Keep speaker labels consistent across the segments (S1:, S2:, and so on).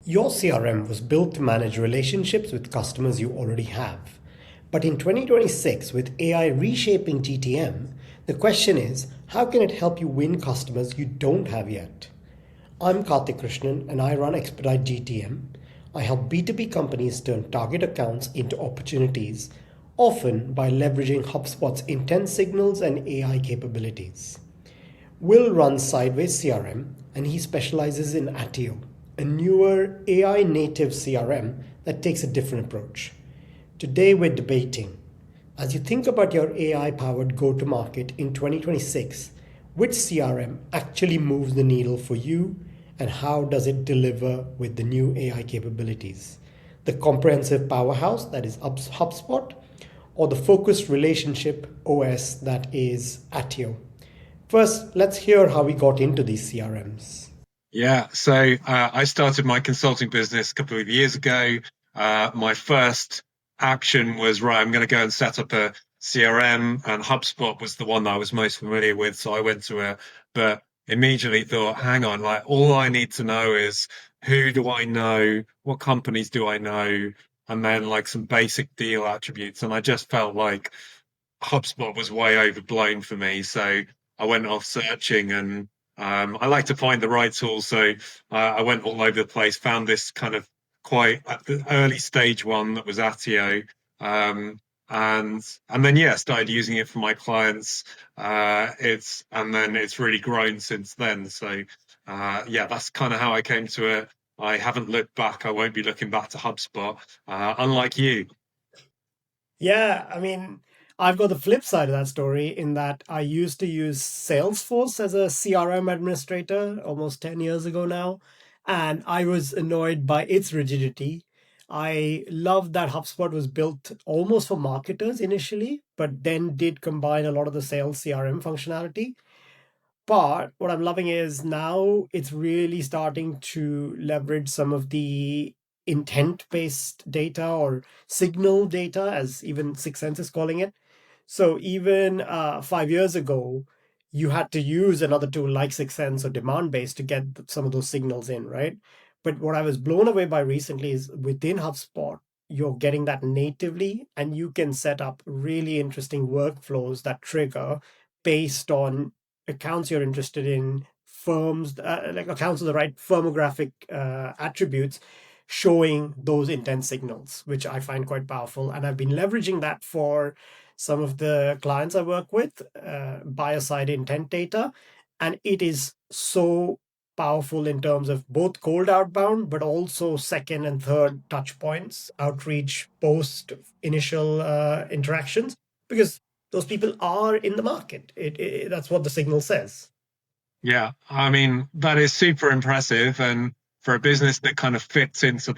S1: Your CRM was built to manage relationships with customers you already have. But in 2026, with AI reshaping GTM, the question is, how can it help you win customers you don't have yet? I'm Kartik Krishnan and I run Expedite GTM. I help B2B companies turn target accounts into opportunities, often by leveraging HubSpot's intent signals and AI capabilities. Will runs Sideways CRM and he specializes in Atio, a newer AI native CRM that takes a different approach. Today we're debating, as you think about your AI powered go to market in 2026, which CRM actually moves the needle for you and how does it deliver with the new AI capabilities? The comprehensive powerhouse that is HubSpot or the focused relationship OS that is Atio? First, let's hear how we got into these CRMs.
S2: I started my consulting business a couple of years ago. My first action was, right, I'm going to go and set up a CRM, and HubSpot was the one that I was most familiar with. So I went to it, but immediately thought, hang on, like all I need to know is who do I know? What companies do I know? And then like some basic deal attributes. And I just felt like HubSpot was way overblown for me. So I went off searching and I like to find the right tool. So I went all over the place, found this kind of quite at the early stage one that was Atio. And then started using it for my clients. It's really grown since then. So that's kind of how I came to it. I haven't looked back. I won't be looking back to HubSpot, unlike you.
S1: Yeah, I mean, I've got the flip side of that story in that I used to use Salesforce as a CRM administrator almost 10 years ago now, and I was annoyed by its rigidity. I loved that HubSpot was built almost for marketers initially, but then did combine a lot of the sales CRM functionality. But what I'm loving is now it's really starting to leverage some of the intent based data or signal data, as even Six Sense is calling it. So even 5 years ago, you had to use another tool like Six Sense or demand based to get some of those signals in, right? But what I was blown away by recently is within HubSpot, you're getting that natively, and you can set up really interesting workflows that trigger based on accounts you're interested in, firms, like accounts with the right firmographic attributes, showing those intent signals, which I find quite powerful. And I've been leveraging that for some of the clients I work with, buyer side intent data. And it is so powerful in terms of both cold outbound, but also second and third touch points, outreach, post initial interactions, because those people are in the market. That's what the signal says.
S2: Yeah, I mean, that is super impressive. And for a business that kind of fits into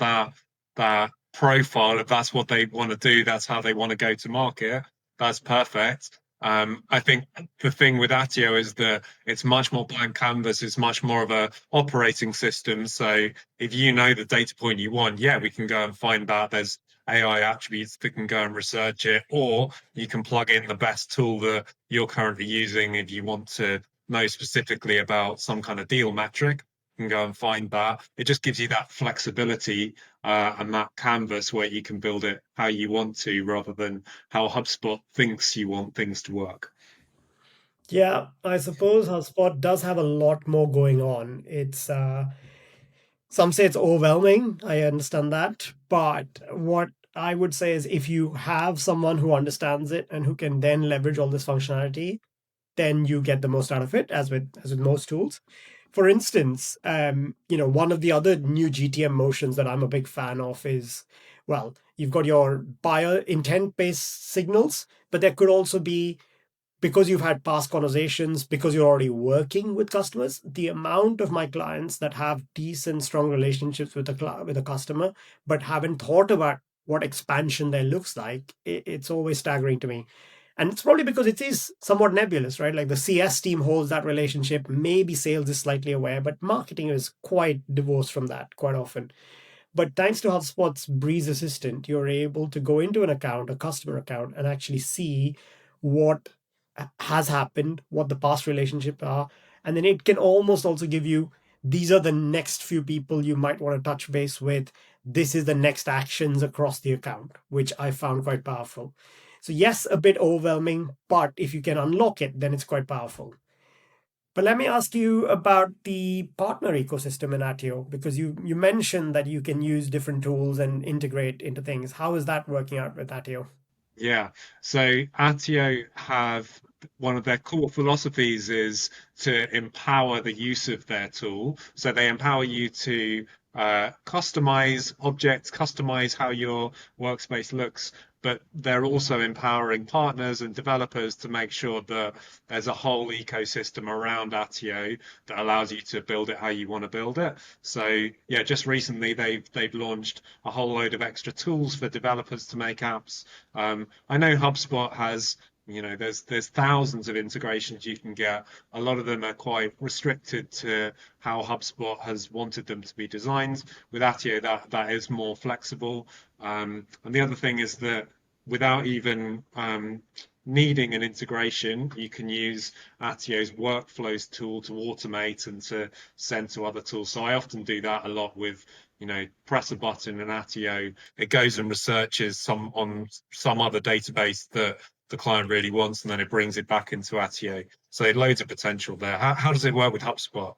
S2: that profile, if that's what they want to do, that's how they want to go to market, that's perfect. I think the thing with Atio is that it's much more blank canvas, it's much more of a operating system. So if you know the data point you want, yeah, we can go and find that. There's AI attributes that can go and research it, or you can plug in the best tool that you're currently using if you want to know specifically about some kind of deal metric. You can go and find that. It just gives you that flexibility and that canvas where you can build it how you want to rather than how HubSpot thinks you want things to work.
S1: Yeah, I suppose HubSpot does have a lot more going on. It's some say it's overwhelming. I understand that, but what I would say is if you have someone who understands it and who can then leverage all this functionality, then you get the most out of it, as with most tools. For instance, one of the other new GTM motions that I'm a big fan of is, well, you've got your buyer intent based signals, but there could also be, because you've had past conversations, because you're already working with customers, the amount of my clients that have decent, strong relationships with the customer, but haven't thought about what expansion there looks like, it's always staggering to me. And it's probably because it is somewhat nebulous, right? Like the CS team holds that relationship. Maybe sales is slightly aware, but marketing is quite divorced from that quite often. But thanks to HubSpot's Breeze Assistant, you're able to go into an account, a customer account, and actually see what has happened, what the past relationships are. And then it can almost also give you these are the next few people you might want to touch base with. This is the next actions across the account, which I found quite powerful. So, yes, a bit overwhelming, but if you can unlock it, then it's quite powerful. But let me ask you about the partner ecosystem in Atio, because you mentioned that you can use different tools and integrate into things. How is that working out with Atio?
S2: Yeah. So Atio have one of their core philosophies is to empower the use of their tool. So they empower you to customize objects, customize how your workspace looks, but they're also empowering partners and developers to make sure that there's a whole ecosystem around Atio that allows you to build it how you want to build it. So yeah, just recently they've launched a whole load of extra tools for developers to make apps. I know HubSpot has, there's thousands of integrations you can get. A lot of them are quite restricted to how HubSpot has wanted them to be designed. With Atio, that is more flexible. And the other thing is that without even needing an integration, you can use Atio's workflows tool to automate and to send to other tools. So I often do that a lot with, press a button in Atio, it goes and researches some other database that the client really wants, and then it brings it back into Atio. So loads of potential there. How does it work with HubSpot?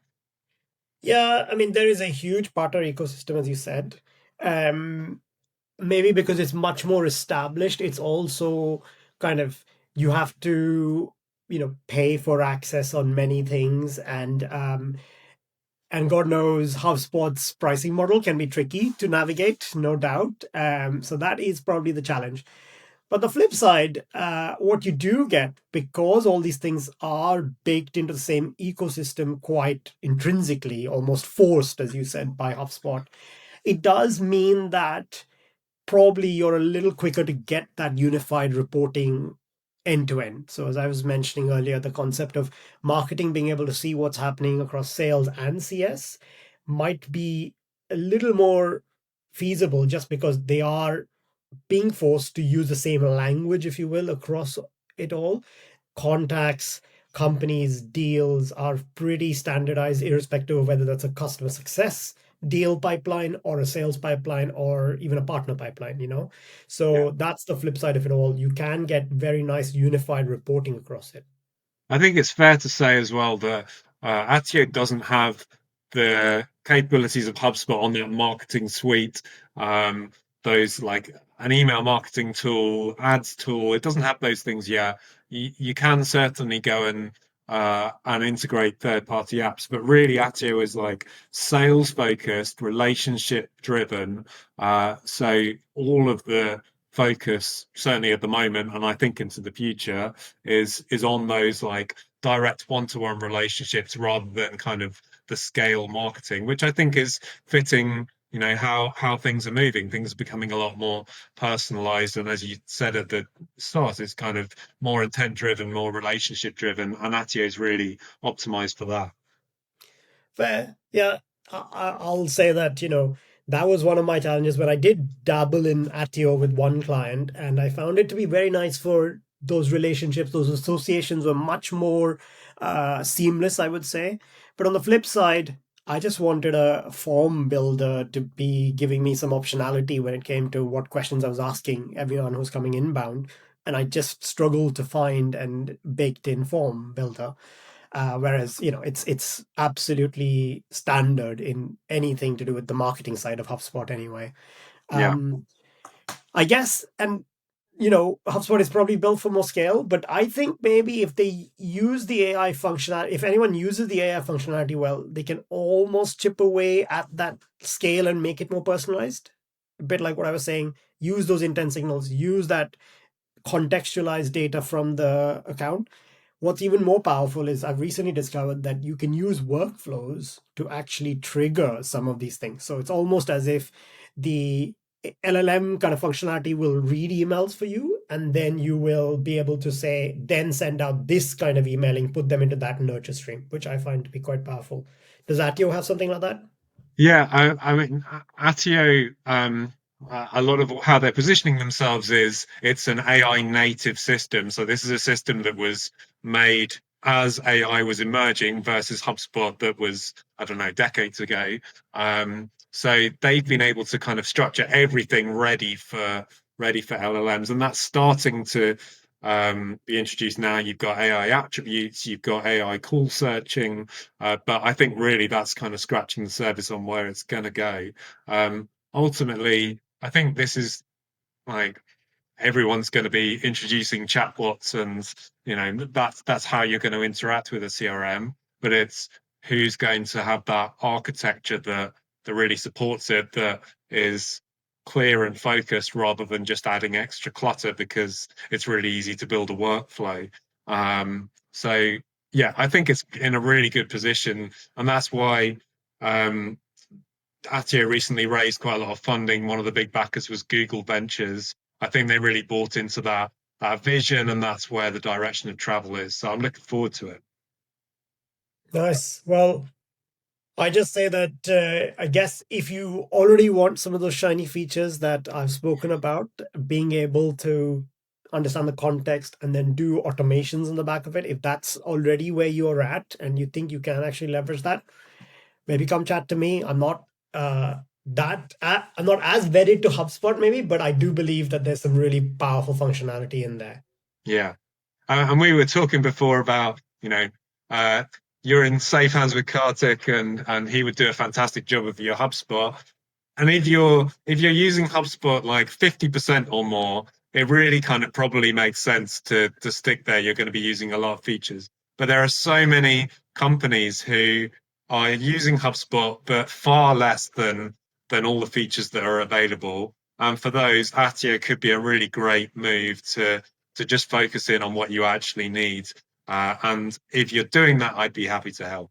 S1: Yeah, I mean, there is a huge partner ecosystem, as you said. Um, Maybe because it's much more established, it's also kind of you have to, pay for access on many things, and God knows HubSpot's pricing model can be tricky to navigate, no doubt. So that is probably the challenge. But the flip side, what you do get, because all these things are baked into the same ecosystem quite intrinsically, almost forced, as you said, by HubSpot, it does mean that probably you're a little quicker to get that unified reporting end to end. So, as I was mentioning earlier, the concept of marketing being able to see what's happening across sales and CS might be a little more feasible just because they are being forced to use the same language, if you will, across it all. Contacts, companies, deals are pretty standardized, irrespective of whether that's a customer success deal pipeline or a sales pipeline or even a partner pipeline.
S2: Yeah.
S1: So that's the flip side of it all. You can get very nice unified reporting across it.
S2: I think it's fair to say as well that Atio doesn't have the capabilities of HubSpot on their marketing suite. Um, those like an email marketing tool, ads tool, it doesn't have those things yet. You can certainly go and integrate third-party apps, but really Atio is like sales focused, relationship driven. So all of the focus, certainly at the moment, and I think into the future, is on those like direct one-to-one relationships rather than kind of the scale marketing, which I think is fitting, how things are moving. Things are becoming a lot more personalized, and as you said at the start, it's kind of more intent driven, more relationship driven, and Atio is really optimized for that.
S1: Fair. Yeah, I'll say that, that was one of my challenges when I did dabble in Attio with one client, and I found it to be very nice for those relationships, those associations were much more seamless, I would say. But on the flip side, I just wanted a form builder to be giving me some optionality when it came to what questions I was asking everyone who's coming inbound. And I just struggled to find and baked in form builder. Whereas it's absolutely standard in anything to do with the marketing side of HubSpot anyway.
S2: Yeah.
S1: Um, I guess, and HubSpot is probably built for more scale, but I think maybe if they use the AI functionality, if anyone uses the AI functionality well, they can almost chip away at that scale and make it more personalized. A bit like what I was saying, use those intent signals, use that contextualized data from the account. What's even more powerful is I've recently discovered that you can use workflows to actually trigger some of these things. So it's almost as if the LLM kind of functionality will read emails for you, and then you will be able to say, then send out this kind of emailing, put them into that nurture stream, which I find to be quite powerful. Does Atio have something like that?
S2: Yeah, I mean, Atio, a lot of how they're positioning themselves is it's an AI native system. So this is a system that was made as AI was emerging versus HubSpot that was, I don't know, decades ago. So they've been able to kind of structure everything ready for LLMs, and that's starting to be introduced now. You've got AI attributes, you've got AI call searching, but I think really that's kind of scratching the surface on where it's going to go. Ultimately, I think this is like everyone's going to be introducing chatbots, and that's how you're going to interact with a CRM. But it's who's going to have that architecture that really supports it, that is clear and focused, rather than just adding extra clutter because it's really easy to build a workflow. So yeah, I think it's in a really good position, and that's why Atio recently raised quite a lot of funding. One of the big backers was Google Ventures. I think they really bought into that vision, and that's where the direction of travel is. So I'm looking forward to it.
S1: Nice. Well, I just say that I guess if you already want some of those shiny features that I've spoken about, being able to understand the context and then do automations in the back of it, if that's already where you're at and you think you can actually leverage that, maybe come chat to me. I'm not as wedded to HubSpot maybe, but I do believe that there's some really powerful functionality in there.
S2: Yeah. And we were talking before about, uh, you're in safe hands with Kartik, and he would do a fantastic job of your HubSpot. And if you're using HubSpot like 50% or more, it really kind of probably makes sense to stick there. You're going to be using a lot of features. But there are so many companies who are using HubSpot, but far less than all the features that are available. And for those, Atio could be a really great move to just focus in on what you actually need. And if you're doing that, I'd be happy to help.